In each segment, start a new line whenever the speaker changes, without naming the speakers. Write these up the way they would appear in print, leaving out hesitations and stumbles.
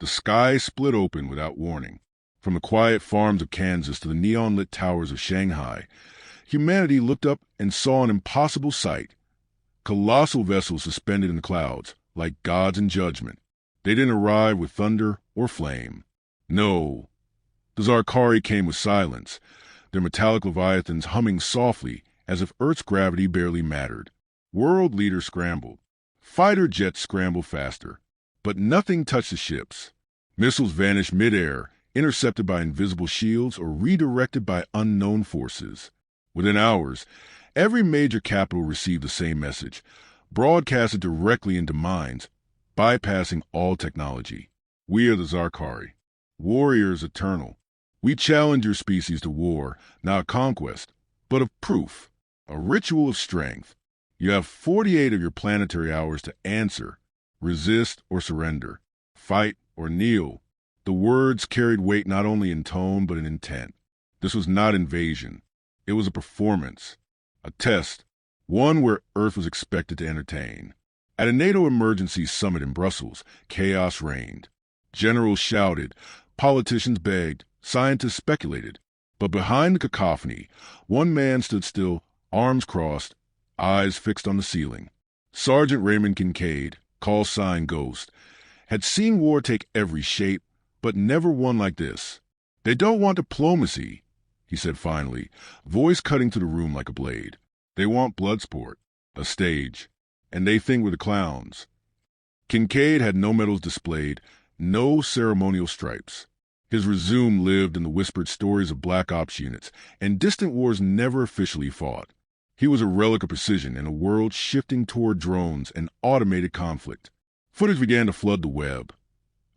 The sky split open without warning. From the quiet farms of Kansas to the neon-lit towers of Shanghai, humanity looked up and saw an impossible sight. Colossal vessels suspended in the clouds, like gods in judgment. They didn't arrive with thunder or flame. No, the Zarkari came with silence, their metallic leviathans humming softly as if Earth's gravity barely mattered. World leaders scrambled. Fighter jets scrambled faster. But nothing touched the ships. Missiles vanished midair, intercepted by invisible shields or redirected by unknown forces. Within hours, every major capital received the same message, broadcasted directly into minds, bypassing all technology. We are the Zarkari, warriors eternal. We challenge your species to war, not conquest, but of proof, a ritual of strength. You have 48 of your planetary hours to answer, resist or surrender, fight or kneel. The words carried weight not only in tone but in intent. This was not invasion. It was a performance, a test, one where Earth was expected to entertain. At a NATO emergency summit in Brussels, chaos reigned. Generals shouted, politicians begged, scientists speculated. But behind the cacophony, one man stood still, arms crossed, eyes fixed on the ceiling. Sergeant Raymond Kincaid, call sign Ghost, had seen war take every shape, but never one like this. They don't want diplomacy, he said finally, voice cutting through the room like a blade. They want blood sport, a stage, and they think we're the clowns. Kincaid had no medals displayed, no ceremonial stripes. His resume lived in the whispered stories of black ops units, and distant wars never officially fought. He was a relic of precision in a world shifting toward drones and automated conflict. Footage began to flood the web.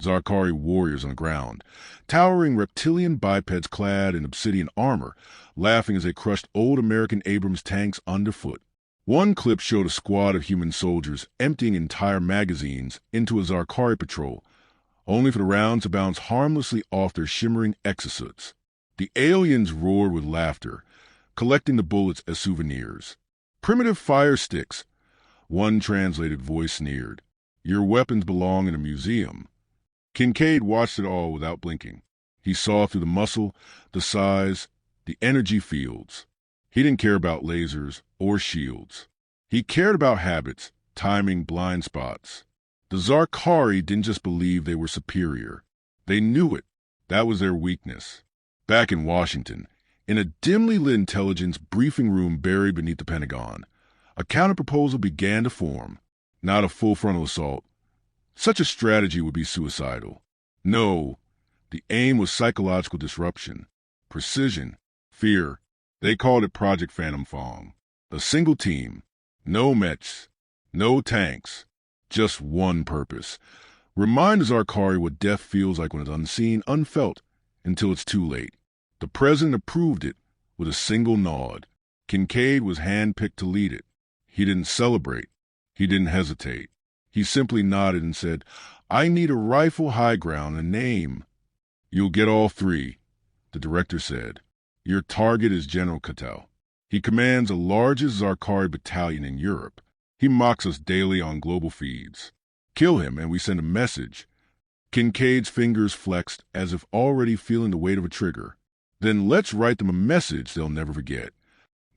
Zarkari warriors on the ground, towering reptilian bipeds clad in obsidian armor, laughing as they crushed old American Abrams tanks underfoot. One clip showed a squad of human soldiers emptying entire magazines into a Zarkari patrol, only for the rounds to bounce harmlessly off their shimmering exosuits. The aliens roared with laughter, collecting the bullets as souvenirs. Primitive fire sticks, one translated voice sneered. Your weapons belong in a museum. Kincaid watched it all without blinking. He saw through the muscle, the size, the energy fields. He didn't care about lasers or shields. He cared about habits, timing, blind spots. The Zarkari didn't just believe they were superior. They knew it. That was their weakness. Back in Washington, in a dimly lit intelligence briefing room buried beneath the Pentagon, a counterproposal began to form. Not a full frontal assault. Such a strategy would be suicidal. No, the aim was psychological disruption, precision, fear. They called it Project Phantom Fong. A single team, no mechs, no tanks, just one purpose. Remind Zarkari what death feels like when it's unseen, unfelt, until it's too late. The president approved it with a single nod. Kincaid was handpicked to lead it. He didn't celebrate. He didn't hesitate. He simply nodded and said, I need a rifle high ground, a name. You'll get all three, the director said. Your target is General Cattell. He commands the largest Zarkari battalion in Europe. He mocks us daily on global feeds. Kill him and we send a message. Kincaid's fingers flexed as if already feeling the weight of a trigger. Then let's write them a message they'll never forget.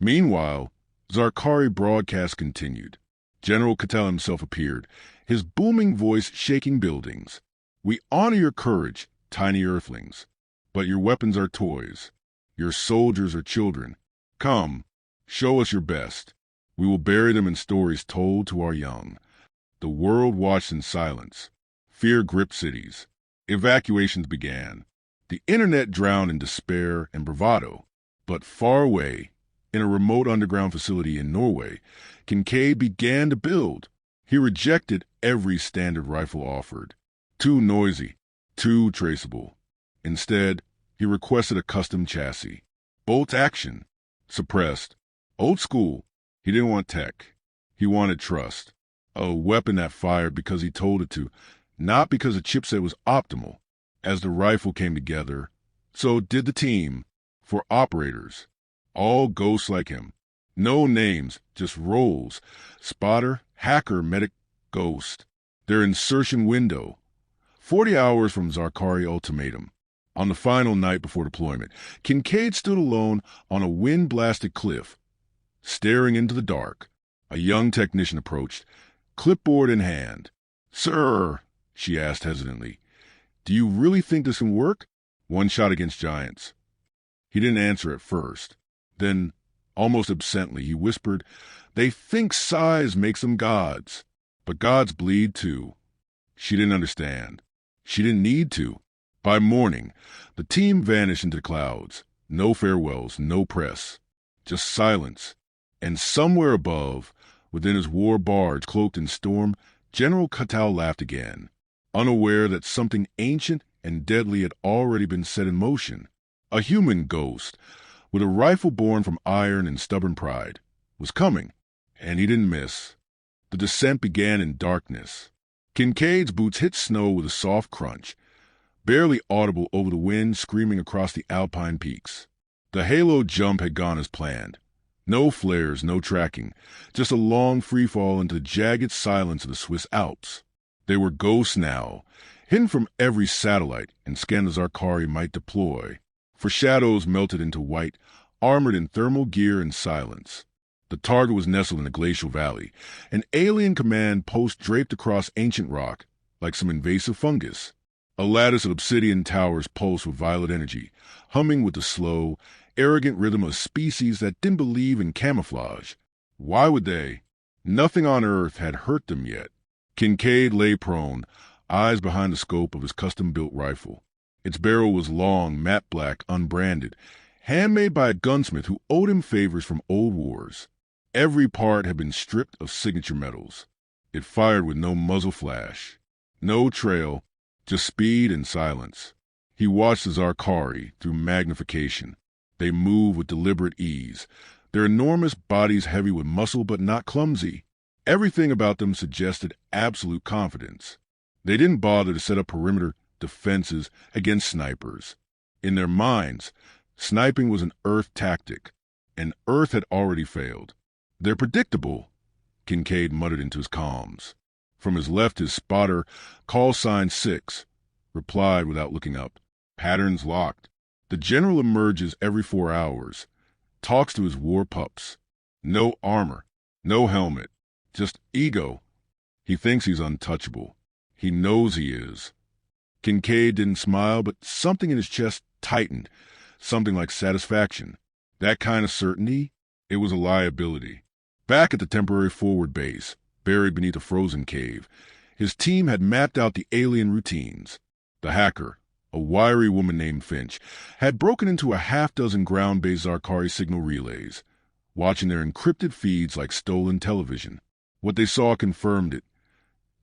Meanwhile, Zarkari broadcast continued. General Cattell himself appeared, his booming voice shaking buildings. We honor your courage, tiny earthlings, but your weapons are toys. Your soldiers are children. Come, show us your best. We will bury them in stories told to our young. The world watched in silence. Fear gripped cities. Evacuations began. The internet drowned in despair and bravado. But far away, in a remote underground facility in Norway, Kincaid began to build. He rejected every standard rifle offered. Too noisy, too traceable. Instead, he requested a custom chassis. Bolt action. Suppressed. Old school. He didn't want tech. He wanted trust. A weapon that fired because he told it to, not because the chipset was optimal. As the rifle came together, so did the team. For operators. All ghosts like him. No names, just roles. Spotter, hacker, medic, ghost. Their insertion window. 40 hours from Zarkari ultimatum. On the final night before deployment, Kincaid stood alone on a wind-blasted cliff. Staring into the dark, a young technician approached, clipboard in hand. "Sir," she asked hesitantly, "do you really think this can work? One shot against giants." He didn't answer at first. Then, almost absently, he whispered, "They think size makes them gods, but gods bleed too." She didn't understand. She didn't need to. By morning, the team vanished into the clouds. No farewells, no press. Just silence. And somewhere above, within his war barge cloaked in storm, General Catal laughed again, unaware that something ancient and deadly had already been set in motion. A human ghost, with a rifle born from iron and stubborn pride, was coming, and he didn't miss. The descent began in darkness. Kincaid's boots hit snow with a soft crunch, barely audible over the wind screaming across the alpine peaks. The halo jump had gone as planned. No flares, no tracking, just a long freefall into the jagged silence of the Swiss Alps. They were ghosts now, hidden from every satellite and scan the Zarkari might deploy, for shadows melted into white, armored in thermal gear and silence. The target was nestled in a glacial valley, an alien command post draped across ancient rock like some invasive fungus. A lattice of obsidian towers pulsed with violet energy, humming with the slow, arrogant rhythm of species that didn't believe in camouflage. Why would they? Nothing on Earth had hurt them yet. Kincaid lay prone, eyes behind the scope of his custom-built rifle. Its barrel was long, matte black, unbranded, handmade by a gunsmith who owed him favors from old wars. Every part had been stripped of signature metals. It fired with no muzzle flash, no trail, just speed and silence. He watched the Zarkari through magnification. They moved with deliberate ease, their enormous bodies heavy with muscle but not clumsy. Everything about them suggested absolute confidence. They didn't bother to set up perimeter defenses against snipers. In their minds, sniping was an Earth tactic, and Earth had already failed. "They're predictable," Kincaid muttered into his comms. From his left, his spotter, call sign 6, replied without looking up. "Patterns locked. The general emerges every 4 hours, talks to his war pups. No armor, no helmet, just ego. He thinks he's untouchable. He knows he is." Kincaid didn't smile, but something in his chest tightened, something like satisfaction. That kind of certainty, it was a liability. Back at the temporary forward base, buried beneath a frozen cave, his team had mapped out the alien routines. The hacker, a wiry woman named Finch, had broken into a half-dozen ground-based Zarkari signal relays, watching their encrypted feeds like stolen television. What they saw confirmed it.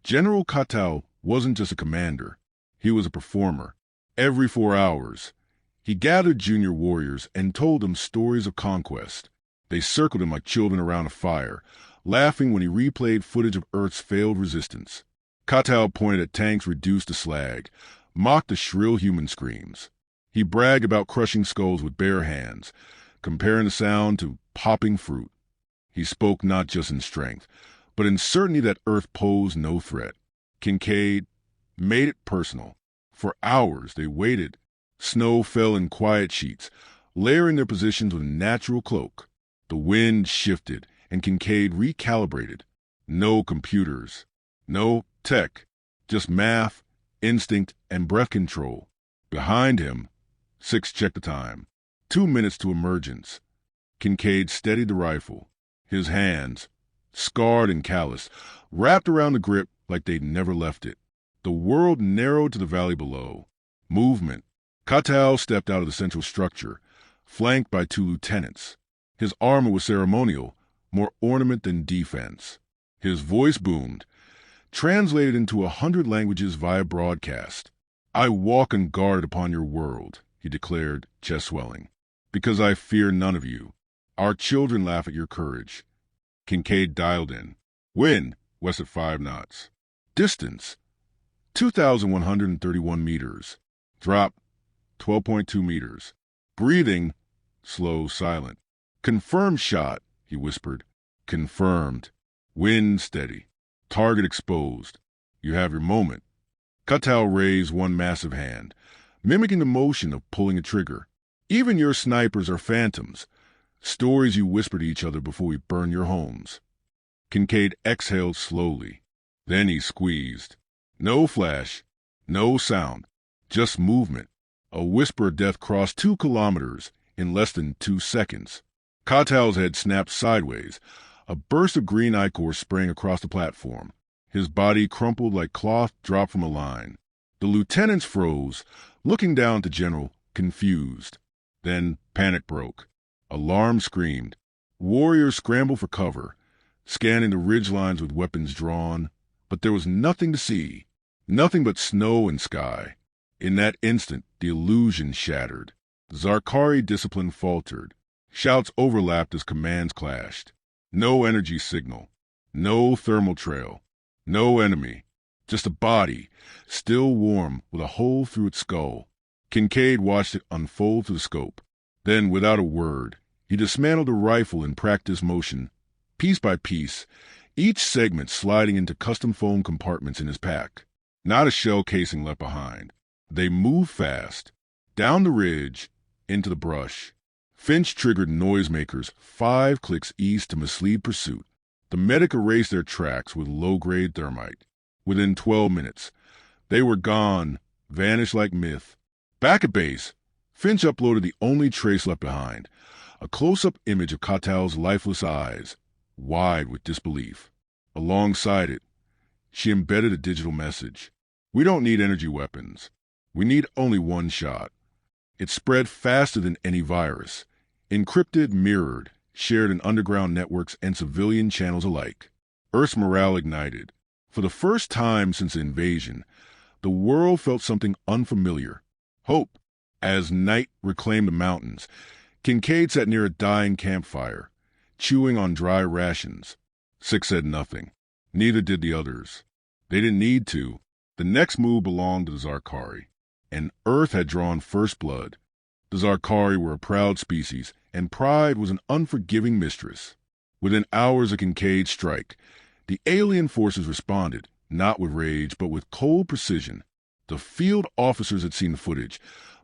General Catal wasn't just a commander. He was a performer. Every 4 hours, he gathered junior warriors and told them stories of conquest. They circled him like children around a fire, laughing when he replayed footage of Earth's failed resistance. Catal pointed at tanks reduced to slag, mocked the shrill human screams. He bragged about crushing skulls with bare hands, comparing the sound to popping fruit. He spoke not just in strength, but in certainty that Earth posed no threat. Kincaid made it personal. For hours they waited. Snow fell in quiet sheets, layering their positions with a natural cloak. The wind shifted, and Kincaid recalibrated. No computers, no tech, just math, instinct, and breath control. Behind him, 6 checked the time. 2 minutes to emergence. Kincaid steadied the rifle. His hands, scarred and calloused, wrapped around the grip like they'd never left it. The world narrowed to the valley below. Movement. Catal stepped out of the central structure, flanked by 2 lieutenants. His armor was ceremonial, more ornament than defense. His voice boomed, translated into 100 languages via broadcast. "I walk unguarded upon your world," he declared, chest swelling, "because I fear none of you. Our children laugh at your courage." Kincaid dialed in. Wind, west at 5 knots. Distance, 2,131 meters. Drop, 12.2 meters. Breathing, slow, silent. "Confirmed shot," he whispered. "Confirmed. Wind steady. Target exposed. You have your moment." Katal raised one massive hand, mimicking the motion of pulling a trigger. Even your snipers are phantoms, stories you whisper to each other before we burn your homes. Kincaid exhaled slowly. Then he squeezed. No flash, no sound, just movement. A whisper of death crossed 2 kilometers in less than 2 seconds. Katal's head snapped sideways. A burst of green ichor sprang across the platform. His body crumpled like cloth dropped from a line. The lieutenants froze, looking down at the general, confused. Then panic broke. Alarm screamed. Warriors scrambled for cover, scanning the ridgelines with weapons drawn. But there was nothing to see. Nothing but snow and sky. In that instant, the illusion shattered. Zarkari discipline faltered. Shouts overlapped as commands clashed. No energy signal. No thermal trail. No enemy. Just a body, still warm, with a hole through its skull. Kincaid watched it unfold through the scope. Then, without a word, he dismantled the rifle in practice motion, piece by piece, each segment sliding into custom foam compartments in his pack. Not a shell casing left behind. They moved fast, down the ridge, into the brush. Finch triggered noisemakers 5 clicks east to mislead pursuit. The medic erased their tracks with low-grade thermite. Within 12 minutes, they were gone, vanished like myth. Back at base, Finch uploaded the only trace left behind, a close-up image of Katal's lifeless eyes, wide with disbelief. Alongside it, she embedded a digital message. We don't need energy weapons. We need only one shot. It spread faster than any virus, encrypted, mirrored, shared in underground networks and civilian channels alike. Earth's morale ignited. For the first time since the invasion, the world felt something unfamiliar. Hope. As night reclaimed the mountains, Kincaid sat near a dying campfire, chewing on dry rations. Six said nothing. Neither did the others. They didn't need to. The next move belonged to the Zarkari, and Earth had drawn first blood. The Zarkari were a proud species, and pride was an unforgiving mistress. Within hours of Kincaid's strike, the alien forces responded, not with rage, but with cold precision. The field officers had seen the footage,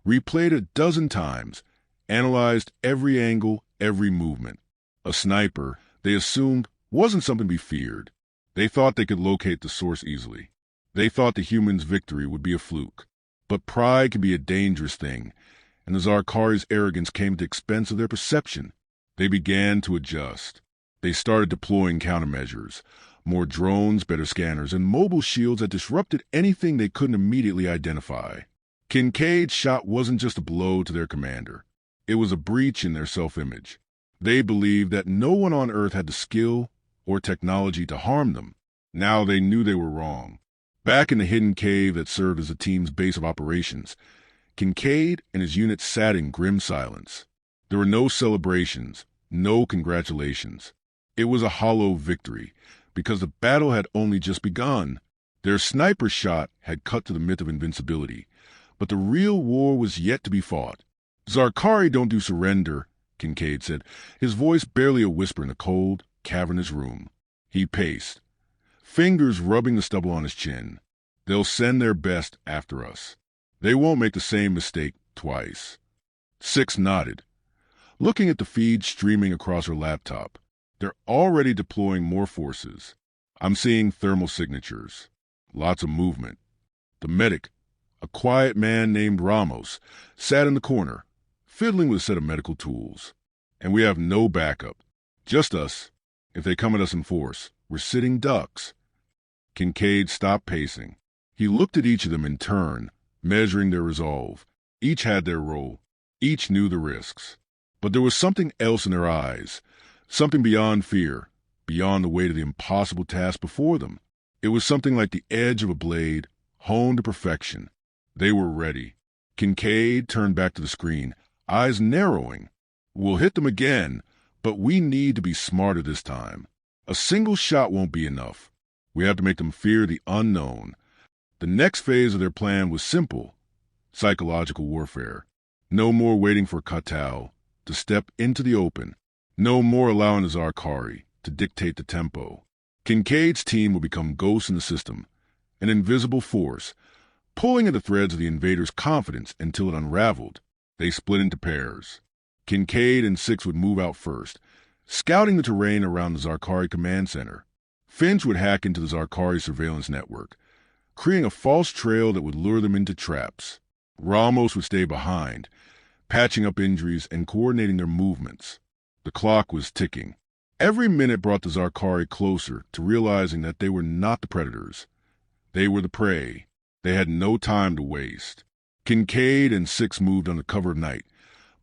replayed it 12 times, analyzed every angle, every movement. A sniper, they assumed, wasn't something to be feared. They thought they could locate the source easily. They thought the humans' victory would be a fluke. But pride can be a dangerous thing, and the Zarkari's arrogance came at the expense of their perception. They began to adjust. They started deploying countermeasures, more drones, better scanners, and mobile shields that disrupted anything they couldn't immediately identify. Kincaid's shot wasn't just a blow to their commander. It was a breach in their self-image. They believed that no one on Earth had the skill or technology to harm them. Now they knew they were wrong. Back in the hidden cave that served as the team's base of operations, Kincaid and his unit sat in grim silence. There were no celebrations, no congratulations. It was a hollow victory, because the battle had only just begun. Their sniper shot had cut to the myth of invincibility, but the real war was yet to be fought. Zarkari don't do surrender, Kincaid said, his voice barely a whisper in the cold, cavernous room. He paced, fingers rubbing the stubble on his chin. They'll send their best after us. They won't make the same mistake twice. Six nodded, looking at the feed streaming across her laptop. They're already deploying more forces. I'm seeing thermal signatures. Lots of movement. The medic, a quiet man named Ramos, sat in the corner, fiddling with a set of medical tools. And we have no backup. Just us. If they come at us in force, we're sitting ducks. Kincaid stopped pacing. He looked at each of them in turn, measuring their resolve. Each had their role. Each knew the risks. But there was something else in their eyes, something beyond fear, beyond the weight of the impossible task before them. It was something like the edge of a blade, honed to perfection. They were ready. Kincaid turned back to the screen, eyes narrowing. We'll hit them again, but we need to be smarter this time. A single shot won't be enough. We have to make them fear the unknown. The next phase of their plan was simple: psychological warfare. No more waiting for Katal to step into the open. No more allowing the Zarkari to dictate the tempo. Kincaid's team will become ghosts in the system, an invisible force, pulling at the threads of the invaders' confidence until it unraveled. They split into pairs. Kincaid and Six would move out first, scouting the terrain around the Zarkari command center. Finch would hack into the Zarkari surveillance network, creating a false trail that would lure them into traps. Ramos would stay behind, patching up injuries and coordinating their movements. The clock was ticking. Every minute brought the Zarkari closer to realizing that they were not the predators. They were the prey. They had no time to waste. Kincaid and Six moved under cover of night,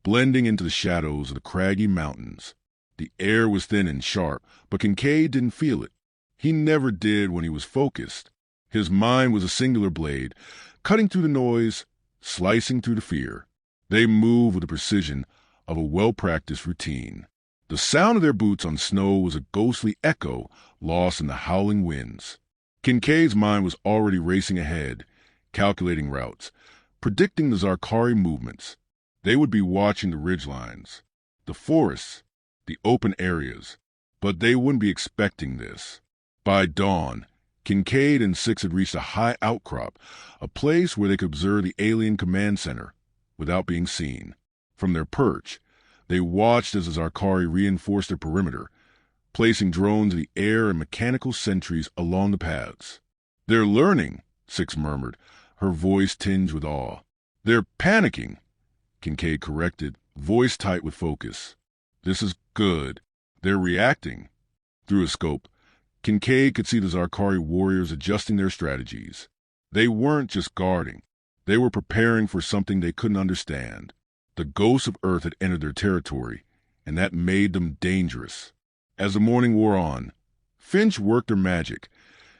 blending into the shadows of the craggy mountains. The air was thin and sharp, but Kincaid didn't feel it. He never did when he was focused. His mind was a singular blade, cutting through the noise, slicing through the fear. They moved with the precision of a well-practiced routine. The sound of their boots on snow was a ghostly echo lost in the howling winds. Kincaid's mind was already racing ahead, calculating routes, predicting the Zarkari movements. They would be watching the ridgelines, the forests, the open areas, but they wouldn't be expecting this. By dawn, Kincaid and Six had reached a high outcrop, a place where they could observe the alien command center without being seen. From their perch, they watched as the Zarkari reinforced their perimeter, placing drones in the air and mechanical sentries along the paths. "They're learning," Six murmured, her voice tinged with awe. "They're panicking," Kincaid corrected, voice tight with focus. "This is good. They're reacting." Through a scope, Kincaid could see the Zarkari warriors adjusting their strategies. They weren't just guarding. They were preparing for something they couldn't understand. The ghosts of Earth had entered their territory, and that made them dangerous. As the morning wore on, Finch worked her magic,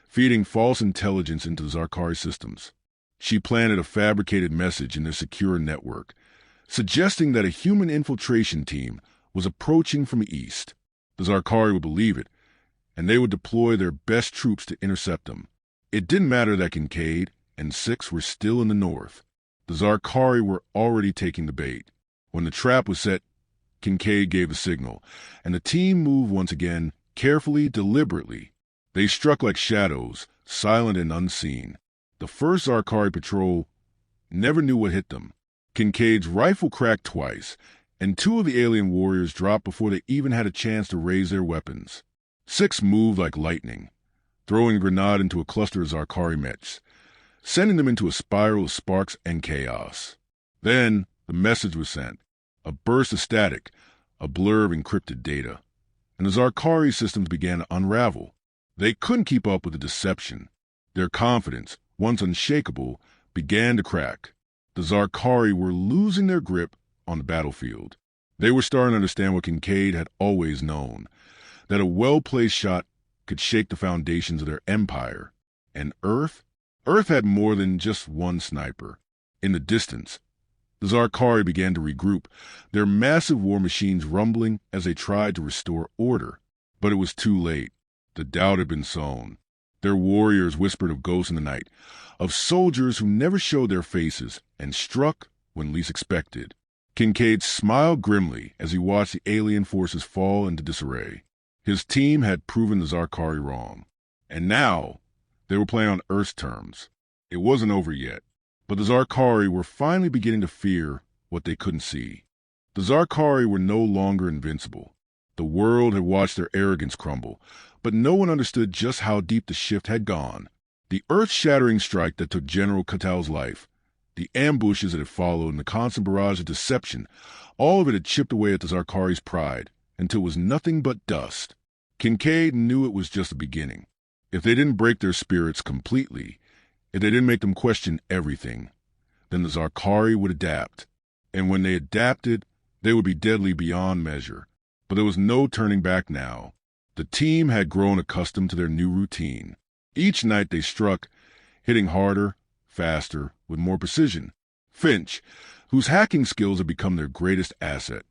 feeding false intelligence into the Zarkari systems. She planted a fabricated message in their secure network, suggesting that a human infiltration team was approaching from the east. The Zarkari would believe it, and they would deploy their best troops to intercept them. It didn't matter that Kincaid and Six were still in the north. The Zarkari were already taking the bait. When the trap was set, Kincaid gave the signal, and the team moved once again, carefully, deliberately. They struck like shadows, silent and unseen. The first Zarkari patrol never knew what hit them. Kincaid's rifle cracked twice, and two of the alien warriors dropped before they even had a chance to raise their weapons. Six moved like lightning, throwing a grenade into a cluster of Zarkari mechs, sending them into a spiral of sparks and chaos. Then the message was sent, a burst of static, a blur of encrypted data, and the Zarkari systems began to unravel. They couldn't keep up with the deception. Their confidence, once unshakable, began to crack. The Zarkari were losing their grip on the battlefield. They were starting to understand what Kincaid had always known, that a well-placed shot could shake the foundations of their empire. And Earth had more than just one sniper. In the distance, the Zarkari began to regroup, their massive war machines rumbling as they tried to restore order. But it was too late. The doubt had been sown. Their warriors whispered of ghosts in the night, of soldiers who never showed their faces and struck when least expected. Kincaid smiled grimly as he watched the alien forces fall into disarray. His team had proven the Zarkari wrong. And now, they were playing on Earth's terms. It wasn't over yet, but the Zarkari were finally beginning to fear what they couldn't see. The Zarkari were no longer invincible. The world had watched their arrogance crumble, but no one understood just how deep the shift had gone. The earth-shattering strike that took General Katal's life, the ambushes that had followed, and the constant barrage of deception, all of it had chipped away at the Zarkari's pride until it was nothing but dust. Kincaid knew it was just the beginning. If they didn't break their spirits completely, if they didn't make them question everything, then the Zarkari would adapt. And when they adapted, they would be deadly beyond measure. But there was no turning back now. The team had grown accustomed to their new routine. Each night they struck, hitting harder, faster, with more precision. Finch, whose hacking skills had become their greatest asset,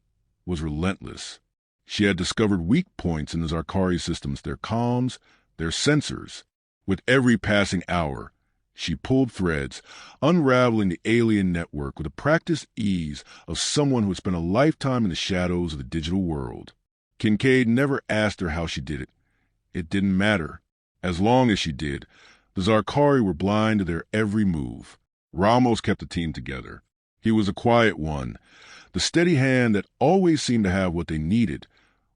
was relentless. She had discovered weak points in the Zarkari systems, their comms, their sensors. With every passing hour, she pulled threads, unraveling the alien network with the practiced ease of someone who had spent a lifetime in the shadows of the digital world. Kincaid never asked her how she did it. It didn't matter. As long as she did, the Zarkari were blind to their every move. Ramos kept the team together. He was a quiet one, the steady hand that always seemed to have what they needed,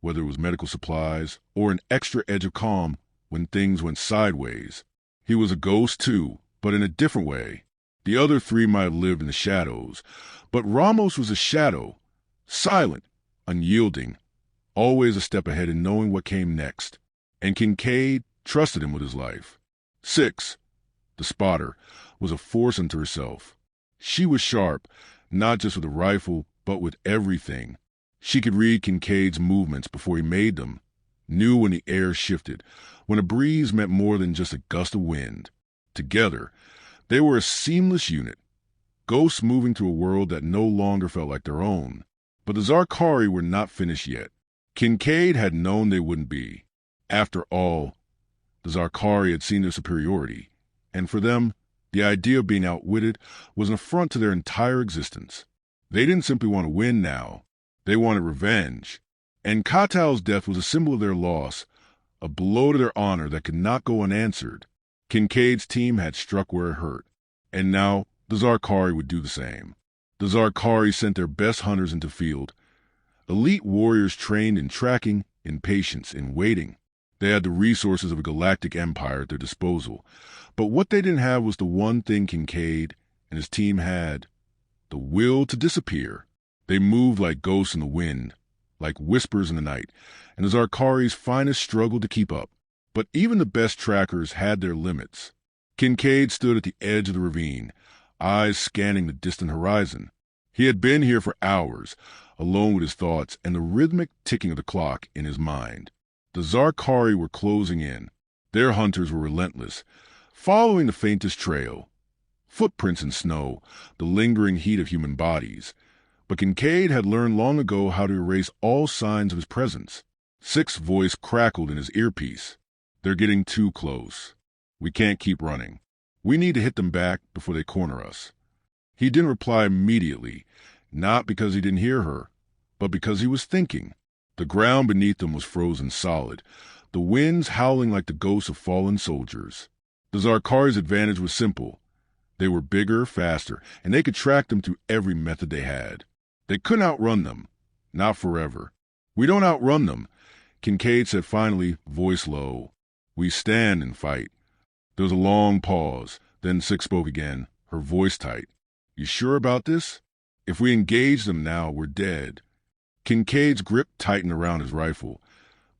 whether it was medical supplies or an extra edge of calm when things went sideways. He was a ghost too, but in a different way. The other three might have lived in the shadows, but Ramos was a shadow, silent, unyielding, always a step ahead in knowing what came next. And Kincaid trusted him with his life. 6, the spotter, was a force unto herself. She was sharp, not just with a rifle, but with everything. She could read Kincaid's movements before he made them, knew when the air shifted, when a breeze meant more than just a gust of wind. Together, they were a seamless unit, ghosts moving through a world that no longer felt like their own. But the Zarkari were not finished yet. Kincaid had known they wouldn't be. After all, the Zarkari had seen their superiority, and for them, the idea of being outwitted was an affront to their entire existence. They didn't simply want to win now. They wanted revenge. And Katal's death was a symbol of their loss, a blow to their honor that could not go unanswered. Kincaid's team had struck where it hurt, and now the Zarkari would do the same. The Zarkari sent their best hunters into field, elite warriors trained in tracking, in patience, in waiting. They had the resources of a galactic empire at their disposal, but what they didn't have was the one thing Kincaid and his team had: the will to disappear. They moved like ghosts in the wind, like whispers in the night, and the Zarkari's finest struggled to keep up. But even the best trackers had their limits. Kincaid stood at the edge of the ravine, eyes scanning the distant horizon. He had been here for hours, alone with his thoughts and the rhythmic ticking of the clock in his mind. The Zarkari were closing in. Their hunters were relentless, following the faintest trail. Footprints in snow, the lingering heat of human bodies. But Kincaid had learned long ago how to erase all signs of his presence. Six's voice crackled in his earpiece. They're getting too close. We can't keep running. We need to hit them back before they corner us. He didn't reply immediately, not because he didn't hear her, but because he was thinking. The ground beneath them was frozen solid, the winds howling like the ghosts of fallen soldiers. The Zarkari's advantage was simple. They were bigger, faster, and they could track them through every method they had. They couldn't outrun them. Not forever. We don't outrun them, Kincaid said finally, voice low. We stand and fight. There was a long pause. Then Six spoke again, her voice tight. You sure about this? If we engage them now, we're dead. Kincaid's grip tightened around his rifle,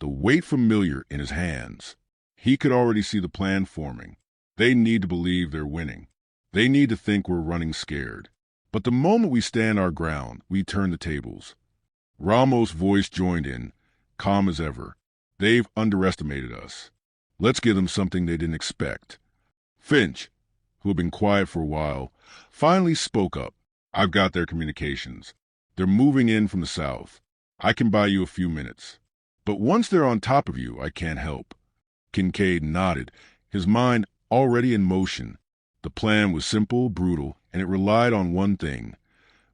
the weight familiar in his hands. He could already see the plan forming. They need to believe they're winning. They need to think we're running scared. But the moment we stand our ground, we turn the tables. Ramos' voice joined in, calm as ever. They've underestimated us. Let's give them something they didn't expect. Finch, who had been quiet for a while, finally spoke up. I've got their communications. They're moving in from the south. I can buy you a few minutes. But once they're on top of you, I can't help. Kincaid nodded, his mind already in motion. The plan was simple, brutal, and it relied on one thing: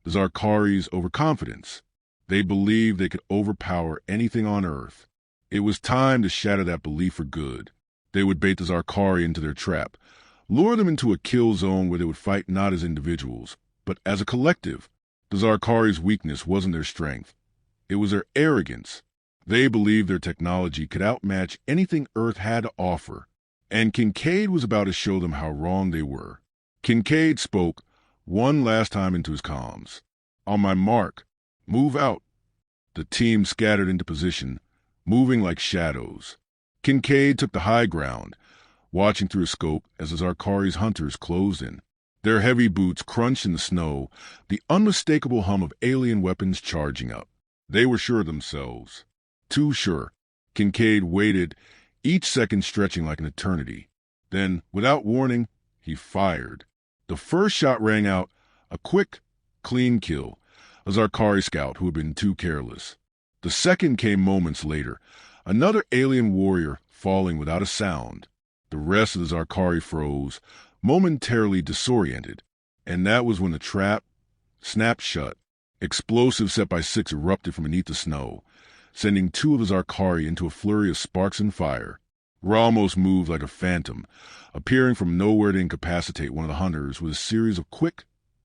the Zarkari's overconfidence. They believed they could overpower anything on Earth. It was time to shatter that belief for good. They would bait the Zarkari into their trap, lure them into a kill zone where they would fight not as individuals, but as a collective. The Zarkari's weakness wasn't their strength. It was their arrogance. They believed their technology could outmatch anything Earth had to offer. And Kincaid was about to show them how wrong they were. Kincaid spoke one last time into his comms. On my mark, move out. The team scattered into position, moving like shadows. Kincaid took the high ground, watching through his scope as the Zarkari's hunters closed in. Their heavy boots crunched in the snow, the unmistakable hum of alien weapons charging up. They were sure of themselves. Too sure. Kincaid waited, each second stretching like an eternity. Then, without warning, he fired. The first shot rang out, a quick, clean kill, a Zarkari scout who had been too careless. The second came moments later, another alien warrior falling without a sound. The rest of the Zarkari froze, momentarily disoriented, and that was when the trap snapped shut. Explosives set by Six erupted from beneath the snow, sending two of the Zarkari into a flurry of sparks and fire. Ramos moved like a phantom, appearing from nowhere to incapacitate one of the hunters with a series of quick,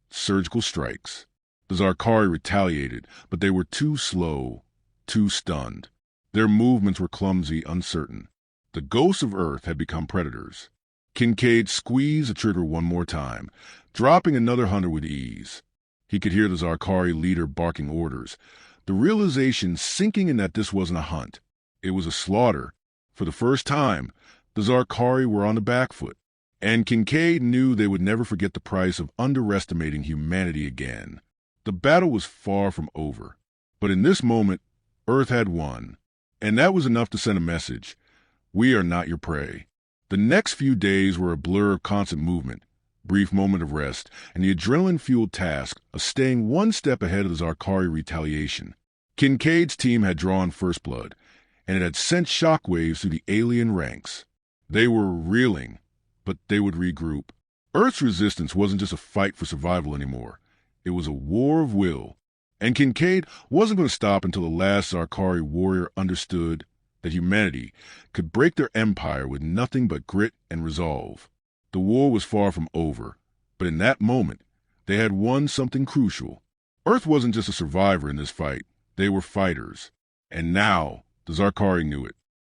surgical strikes. The Zarkari retaliated, but they were too slow, too stunned. Their movements were clumsy, uncertain. The ghosts of Earth had become predators. Kincaid squeezed the trigger one more time, dropping another hunter with ease. He could hear the Zarkari leader barking orders, the realization sinking in that this wasn't a hunt. It was a slaughter. For the first time, the Zarkari were on the back foot, and Kincaid knew they would never forget the price of underestimating humanity again. The battle was far from over, but in this moment, Earth had won, and that was enough to send a message. We are not your prey. The next few days were a blur of constant movement, brief moment of rest, and the adrenaline-fueled task of staying one step ahead of the Zarkari retaliation. Kincaid's team had drawn first blood, and it had sent shockwaves through the alien ranks. They were reeling, but they would regroup. Earth's resistance wasn't just a fight for survival anymore. It was a war of will, and Kincaid wasn't going to stop until the last Zarkari warrior understood that humanity could break their empire with nothing but grit and resolve. The war was far from over, but in that moment, they had won something crucial. Earth wasn't just a survivor in this fight. They were fighters. And now, the Zarkari knew it.